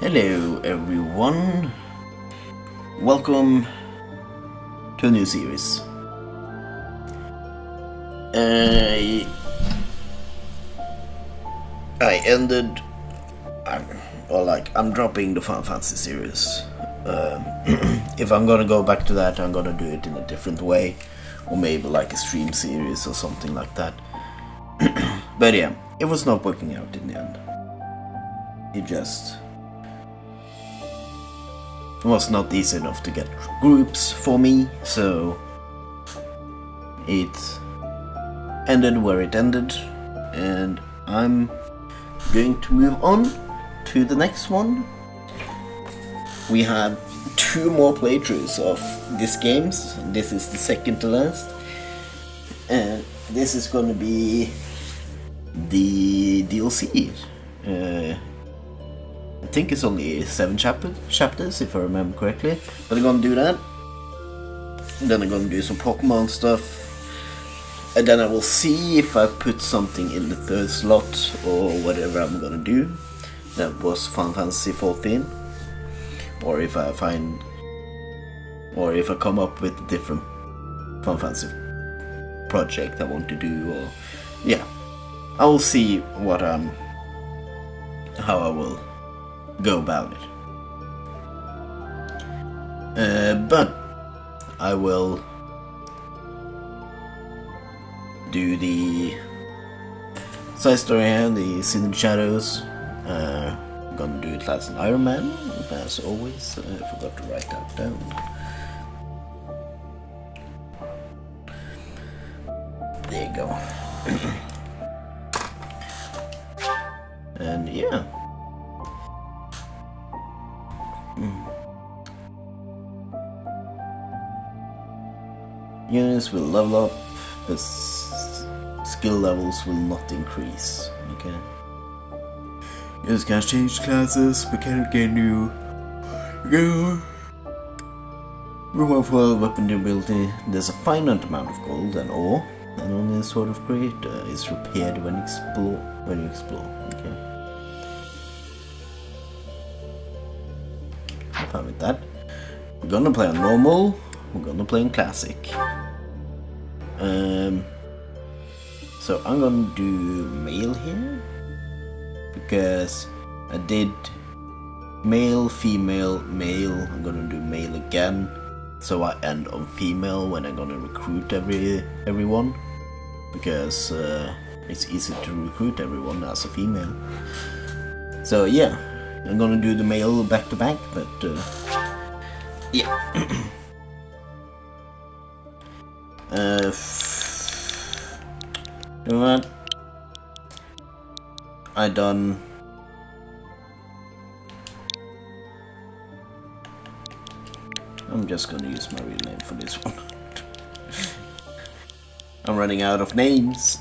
Hello everyone, welcome to a new series. I ended, I'm dropping the Final Fantasy series. If I'm gonna go back to that, I'm gonna do it in a different way, or maybe like a stream series or something like that. But yeah, it was not working out in the end. It was not easy enough to get groups for me, so it ended where it ended, and I'm going to move on to the next one. We have 2 more playthroughs of these games. This is the second to last, and this is going to be the DLC. I think it's only 7 chapters, if I remember correctly. But I'm gonna do that. Then I'm gonna do some Pokemon stuff. And then I will see if I put something in the 3rd slot or whatever I'm gonna do. That was Final Fantasy 14. Or if I come up with a different Final Fantasy project I want to do, or yeah. I will see how I will go about it. But I will do the side story here, the Cindered Shadows. I'm gonna do it as an Ironaman, as always. I forgot to write that down. There you go. And yeah. Units will level up, but skill levels will not increase. Okay. Units can change classes, but can't get new. Go. Remove for weapon ability. There's a finite amount of gold and ore, and only a sort of creator is repaired when you explore. Okay. I'm fine with that. We're gonna play on normal. We're gonna play in classic. So I'm gonna do male here, because I did male, female, male. I'm gonna do male again, so I end on female when I'm gonna recruit everyone, because it's easy to recruit everyone as a female. So yeah, I'm gonna do the male back to back, but yeah. You know what? I'm just gonna use my real name for this one. I'm running out of names.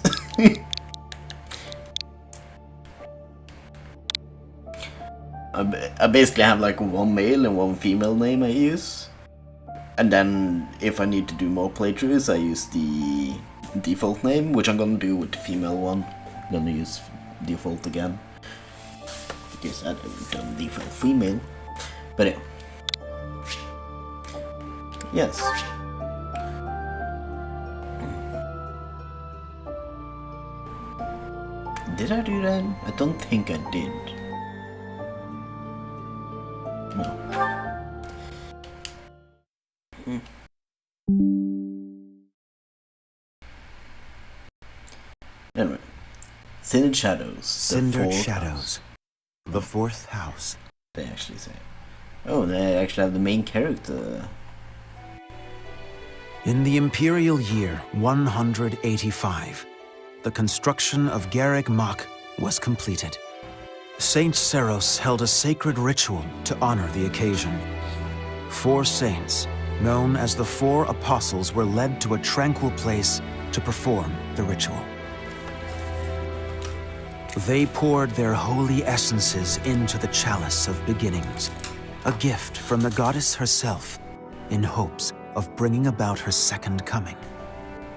I basically have like 1 male and 1 female name I use. And then if I need to do more playthroughs, I use the default name, which I'm gonna do with the female one. I'm gonna use default again, because I haven't done default female. But yeah. Yes. Did I do that? I don't think I did. No. Anyway, Cindered Shadows. Cindered Shadows. The 4th house. They actually say. Oh, they actually have the main character. In the Imperial year 185, the construction of Garreg Mach was completed. Saint Seros held a sacred ritual to honor the occasion. 4 saints, known as the 4 apostles, were led to a tranquil place to perform the ritual. They poured their holy essences into the chalice of beginnings, a gift from the goddess herself, in hopes of bringing about her second coming.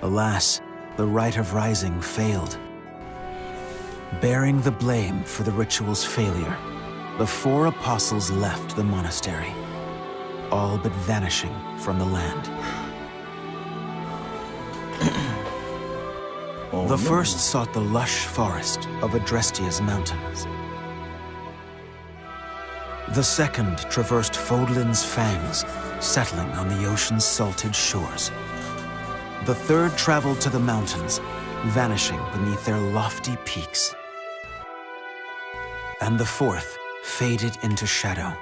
Alas, the rite of rising failed. Bearing the blame for the ritual's failure, the four apostles left the monastery, all but vanishing from the land. The first sought the lush forest of Adrestia's mountains. The second traversed Fodlan's fangs, settling on the ocean's salted shores. The third traveled to the mountains, vanishing beneath their lofty peaks. And the fourth faded into shadow,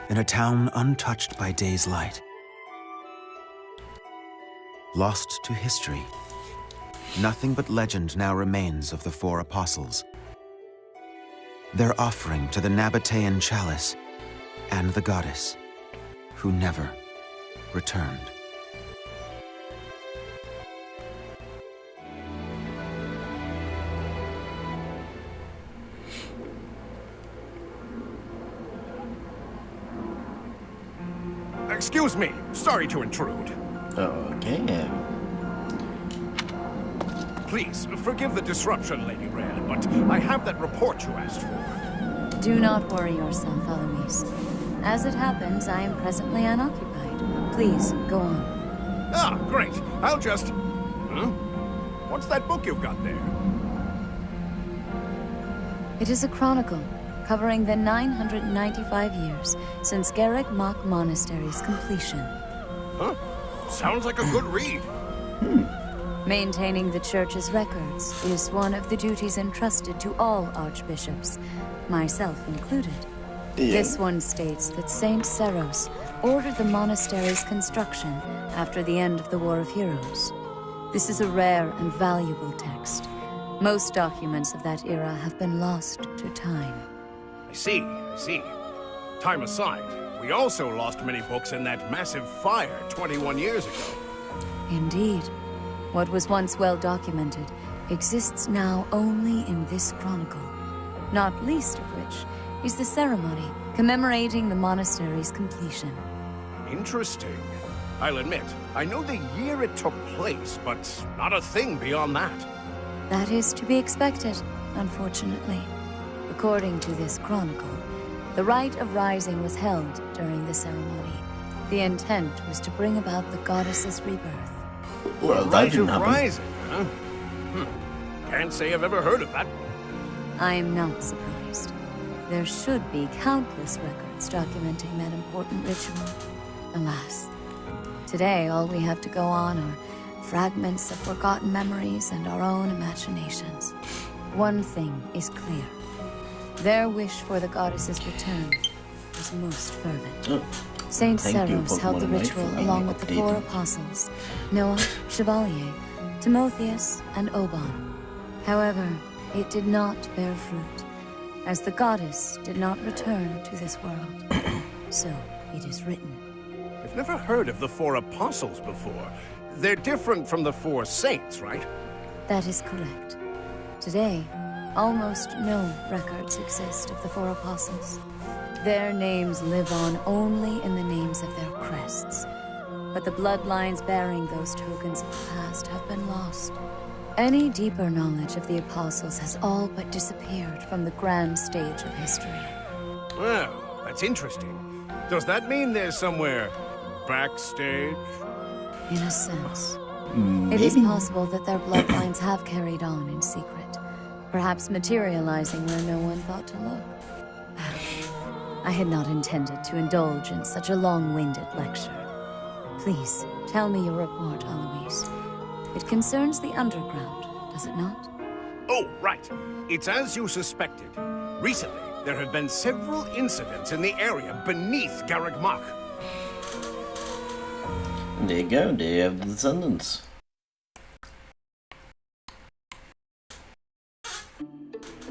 in a town untouched by day's light. Lost to history, nothing but legend now remains of the four apostles. Their offering to the Nabatean chalice and the goddess, who never returned. Excuse me, sorry to intrude. Okay. Please, forgive the disruption, Lady Rare, but I have that report you asked for. Do not worry yourself, Eloise. As it happens, I am presently unoccupied. Please, go on. Ah, great. I'll just... What's that book you've got there? It is a chronicle, covering the 995 years since Garrick Mach Monastery's completion. Huh? Sounds like a good read. Maintaining the church's records is one of the duties entrusted to all archbishops, myself included. Yeah. This one states that Saint Seros ordered the monastery's construction after the end of the War of Heroes. This is a rare and valuable text. Most documents of that era have been lost to time. I see. Time aside, we also lost many books in that massive fire 21 years ago. Indeed. What was once well documented exists now only in this chronicle, not least of which is the ceremony commemorating the monastery's completion. Interesting. I'll admit, I know the year it took place, but not a thing beyond that. That is to be expected, unfortunately. According to this chronicle, the rite of rising was held during the ceremony. The intent was to bring about the goddess's rebirth. Well, that Rite didn't of happen. Rising, huh? Can't say I've ever heard of that. I am not surprised. There should be countless records documenting that important ritual. Alas, today all we have to go on are fragments of forgotten memories and our own imaginations. One thing is clear. Their wish for the goddess's return was most fervent. Oh, Saint thank you, Seros held the Pokemon Unite, ritual for being along with the four updated. apostles, Noah, Chevalier, Timotheus, and Oban. However, it did not bear fruit, as the goddess did not return to this world. So it is written. I've never heard of the four apostles before. They're different from the four saints, right? That is correct. Today, almost no records exist of the four apostles. Their names live on only in the names of their crests. But the bloodlines bearing those tokens of the past have been lost. Any deeper knowledge of the apostles has all but disappeared from the grand stage of history. Well, that's interesting. Does that mean there's somewhere backstage? In a sense, Maybe. it is possible that their bloodlines have carried on in secret, perhaps materializing where no one thought to look. I had not intended to indulge in such a long-winded lecture. Please, tell me your report, Eloise. It concerns the underground, does it not? Oh, right. It's as you suspected. Recently, there have been several incidents in the area beneath Garrick Mach. There you go, they have the descendants.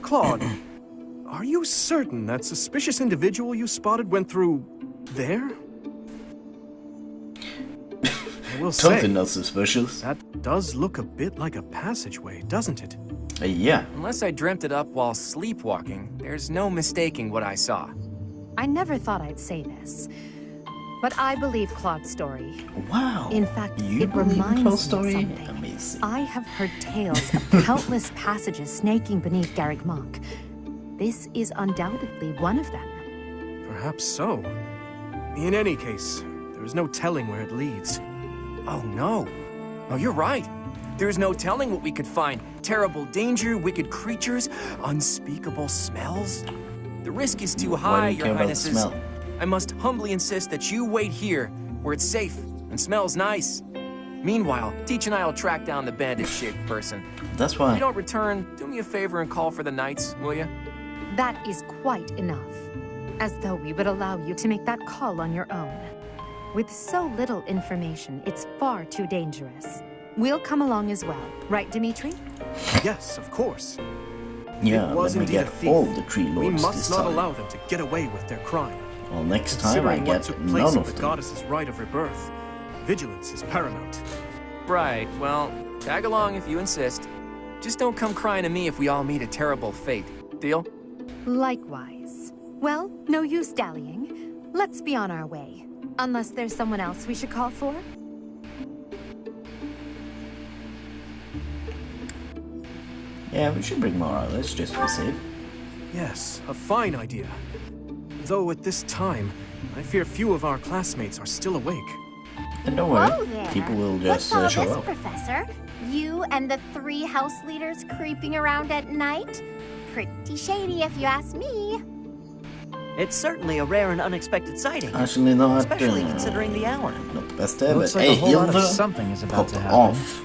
Claude, are you certain that suspicious individual you spotted went through there? I will say, Something else suspicious. that does look a bit like a passageway, doesn't it? Yeah. Unless I dreamt it up while sleepwalking, there's no mistaking what I saw. I never thought I'd say this, but I believe Claude's story. Wow. In fact, you it believe reminds Claude's me story? of something. Amazing. I have heard tales of countless passages snaking beneath Garrick Mach. This is undoubtedly one of them. Perhaps so. In any case, there is no telling where it leads. Oh no. Oh, you're right. There's no telling what we could find. Terrible danger, wicked creatures, unspeakable smells. The risk is too Why high, do you Your care about the Highnesses. smell? I must humbly insist that you wait here, where it's safe and smells nice. Meanwhile, Teach and I will track down the bandit-shaped person. That's If you why. don't return, do me a favor and call for the knights, will you? That is quite enough. As though we would allow you to make that call on your own. With so little information, it's far too dangerous. We'll come along as well, right, Dimitri? Yes, of course. Yeah, It was let me indeed a get thief. all the tree We lords must this not time. allow them to get away with their crime. Well, next time I Considering what get took place none of of the them. goddess's rite of rebirth, vigilance is paramount. Right, well, tag along if you insist. Just don't come crying to me if we all meet a terrible fate. Deal? Likewise. Well, no use dallying. Let's be on our way. Unless there's someone else we should call for? Yeah, we should bring more others just to be safe. Yes, a fine idea. Though at this time, I fear few of our classmates are still awake. And don't worry, Whoa there. people will What's just all show this, up. Professor? You and the 3 house leaders creeping around at night? Pretty shady if you ask me. It's certainly a rare and unexpected sighting. Actually not, Especially considering the hour. not the best ever. Looks like Hey, a whole lot of Hilda something is about popped to happen. off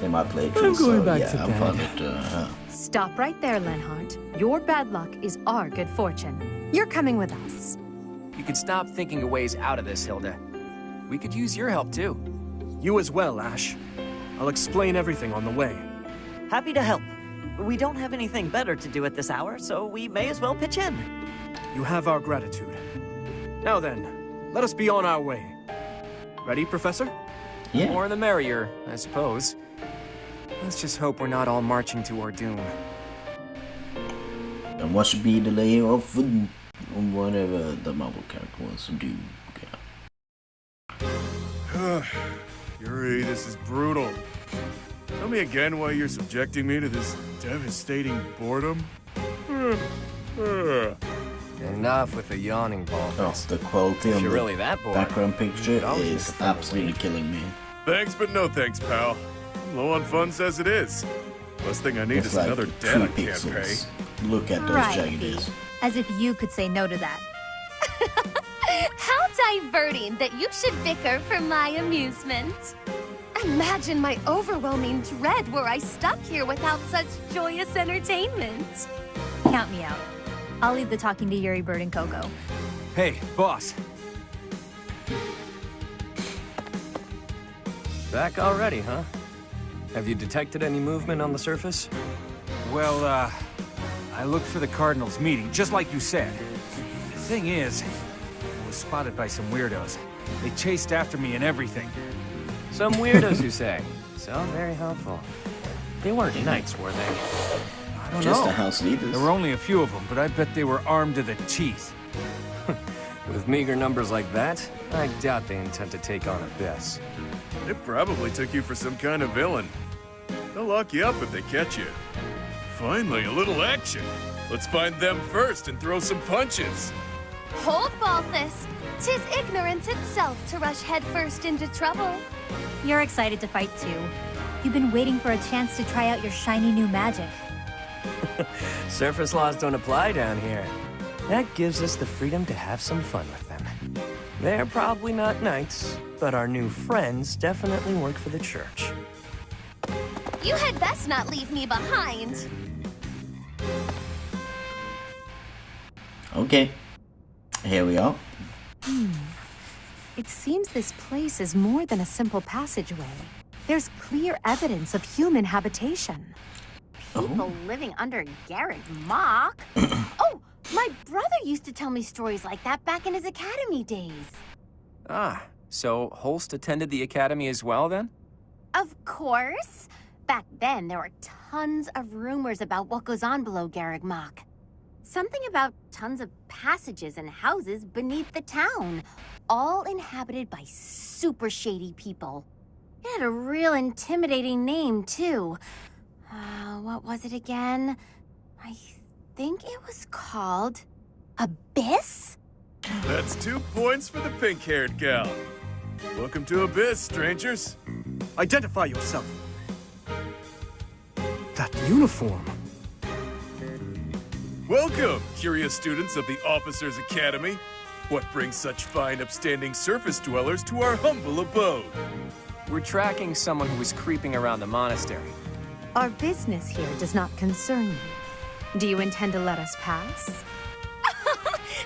in my playthrough, so back yeah, to I'm bed. fine with Stop right there, Lenhart. Your bad luck is our good fortune. You're coming with us. You could stop thinking of ways out of this, Hilda. We could use your help, too. You as well, Ash. I'll explain everything on the way. Happy to help. We don't have anything better to do at this hour, so we may as well pitch in. You have our gratitude. Now then, let us be on our way. Ready, Professor? Yeah. More the merrier, I suppose. Let's just hope we're not all marching to our doom. And what should be the layer of food or whatever the Marvel character wants to do. Okay. Yuri, this is brutal. Tell me again why you're subjecting me to this devastating boredom? Enough with the yawning ball. Oh, the quality If of you're the really that bored, background picture you could always is make a friend absolutely wait. killing me. Thanks, but no thanks, pal. I'm low on funds as it is. Last thing I need It's is like another 3 debt I can't pay. pixels. Look at those Right. jagged edges. As if you could say no to that. How diverting that you should bicker for my amusement. Imagine my overwhelming dread were I stuck here without such joyous entertainment. Count me out. I'll leave the talking to Yuri, Bird, and Coco. Hey, boss. Back already, huh? Have you detected any movement on the surface? Well, I looked for the Cardinals meeting, just like you said. The thing is, I was spotted by some weirdos. They chased after me and everything. Some weirdos, you say? Sound very helpful. They weren't knights, were they? I don't Just know. the house leaders. There were only a few of them, but I bet they were armed to the teeth. With meager numbers like that, I doubt they intend to take on Abyss. They probably took you for some kind of villain. They'll lock you up if they catch you. Finally, a little action. Let's find them first and throw some punches. Hold, Balthus. 'Tis ignorance itself to rush headfirst into trouble. You're excited to fight too. You've been waiting for a chance to try out your shiny new magic. Surface laws don't apply down here. That gives us the freedom to have some fun with them. They're probably not knights, but our new friends definitely work for the church. You had best not leave me behind. Okay. Here we are. It seems this place is more than a simple passageway. There's clear evidence of human habitation. People living under Garrett Mock? Oh, my brother used to tell me stories like that back in his academy days. Ah, so Holst attended the academy as well, then? Of course. Back then, there were tons of rumors about what goes on below Garrett Mock. Something about tons of passages and houses beneath the town, all inhabited by super shady people. It had a real intimidating name, too. What was it again? I think it was called Abyss? That's 2 points for the pink-haired gal. Welcome to Abyss, strangers. Identify yourself. That uniform. Welcome, curious students of the Officers' Academy. What brings such fine, upstanding surface dwellers to our humble abode? We're tracking someone who was creeping around the monastery. Our business here does not concern you. Do you intend to let us pass?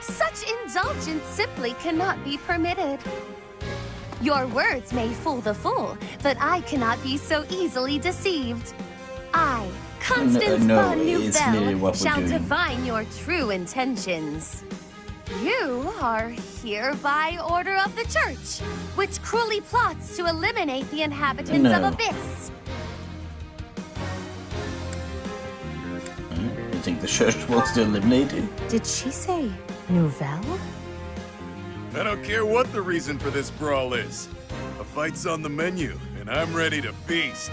Such indulgence simply cannot be permitted. Your words may fool the fool, but I cannot be so easily deceived. I, Constance von it's literally Newbell, what we're shall doing. divine your true intentions. You are here by order of the Church, which cruelly plots to eliminate the inhabitants of No. Abyss. You think the church wants to eliminate you? Did she say Nouvelle? I don't care what the reason for this brawl is. A fight's on the menu, and I'm ready to feast.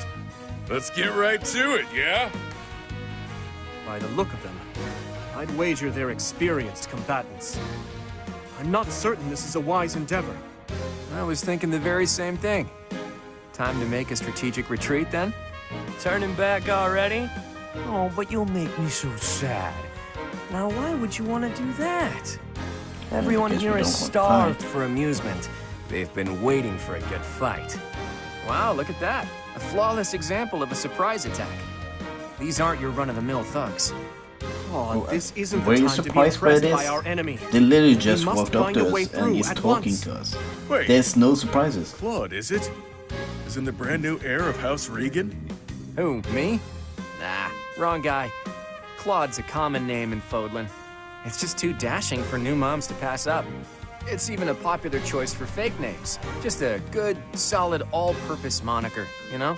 Let's get right to it, yeah? By the look of them, I'd wager they're experienced combatants. I'm not certain this is a wise endeavor. I was thinking the very same thing. Time to make a strategic retreat, then? Turning back already? Oh, but you'll make me so sad. Now, why would you want to do that? Everyone because we here is don't want to starved fight. for amusement. They've been waiting for a good fight. Wow, look at that. A flawless example of a surprise attack. These aren't your run-of-the-mill thugs. Oh, this isn't Were the you time to be surprised by impressed this? by our enemy. They literally just must walked up find a to way us through and he's at talking once. to us. Wait, There's no surprises. Claude, is it? Isn't the brand new heir of House Regan? Who, me? Nah, wrong guy. Claude's a common name in Fodlan. It's just too dashing for new moms to pass up. It's even a popular choice for fake names. Just a good, solid, all-purpose moniker, you know?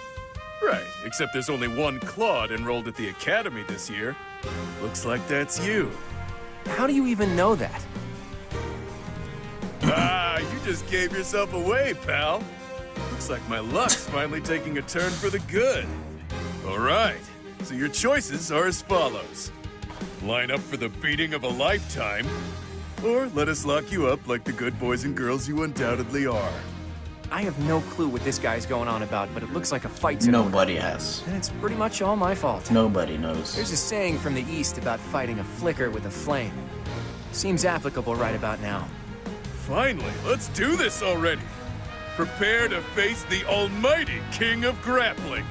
Right, except there's only one Claude enrolled at the Academy this year. Looks like that's you. How do you even know that? Ah, you just gave yourself away, pal. Looks like my luck's finally taking a turn for the good. All right, so your choices are as follows. Line up for the beating of a lifetime, or let us lock you up like the good boys and girls you undoubtedly are. I have no clue what this guy's going on about, but it looks like a fight's in order. Nobody has. And it's pretty much all my fault. Nobody knows. There's a saying from the East about fighting a flicker with a flame. Seems applicable right about now. Finally, let's do this already. Prepare to face the almighty king of grappling.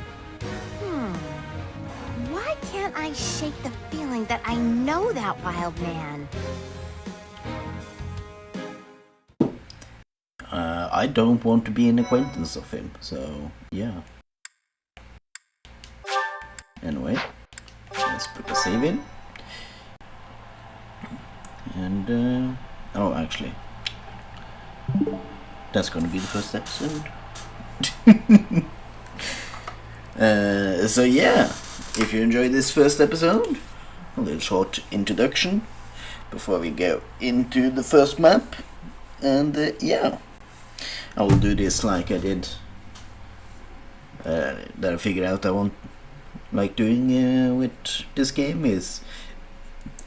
Why can't I shake the feeling that I know that wild man? I don't want to be an acquaintance of him, so yeah. Anyway, let's put the save in. And, oh, actually, that's gonna be the first episode. So yeah, if you enjoyed this first episode, a little short introduction before we go into the first map. And yeah, I will do this like I did, that I figured out I want, like doing with this game is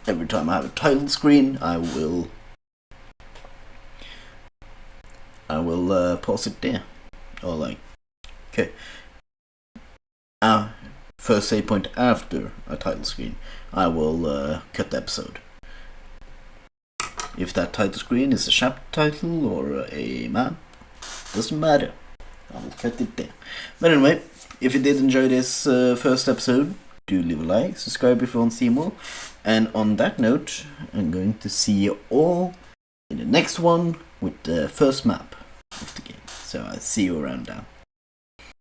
every time I have a title screen I will pause it there, or like, okay, first save point after a title screen I will cut the episode. If that title screen is a chapter title or a map, doesn't matter. I will cut it there. But anyway, if you did enjoy this first episode, do leave a like, subscribe if you want to see more. And on that note, I'm going to see you all in the next one with the first map of the game. So I'll see you around now.